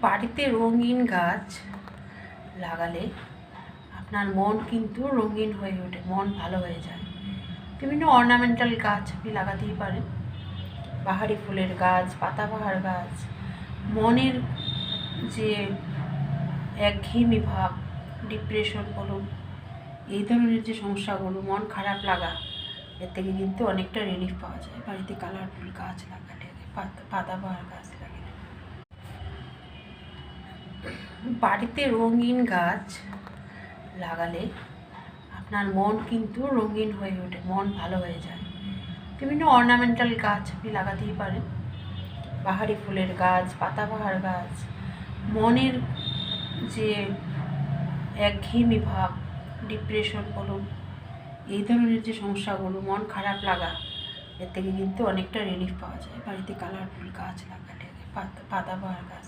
বাড়িতে রঙিন গাছ লাগালে আপনার মন কিন্তু রঙিন হয়ে ওঠে, মন ভালো হয়ে যায়। বিভিন্ন অর্নামেন্টাল গাছ আপনি লাগাতেই পারেন, বাহারি ফুলের গাছ, পাতাবাহার গাছ। মনের যে একঘেয়েমি ভাব, ডিপ্রেশন বলুন, এই ধরনের যে সমস্যাগুলো, মন খারাপ লাগা, এর থেকে কিন্তু অনেকটা রিলিফ পাওয়া যায় বাড়িতে কালারফুল গাছ লাগালে, পাতাবাহার গাছ লাগালে। বাড়িতে রঙিন গাছ লাগালে আপনার মন কিন্তু রঙিন হয়ে ওঠে, মন ভালো হয়ে যায়। বিভিন্ন অর্নামেন্টাল গাছ আপনি লাগাতেই পারেন, বাহারি ফুলের গাছ, পাতাবাহার গাছ। মনের যে একঘেয়েমি ভাব, ডিপ্রেশন বলুন, এই ধরনের যে সমস্যাগুলো, মন খারাপ লাগা, এর থেকে কিন্তু অনেকটা রিলিফ পাওয়া যায় বাড়িতে কালারফুল গাছ লাগালে, পাতাবাহার গাছ।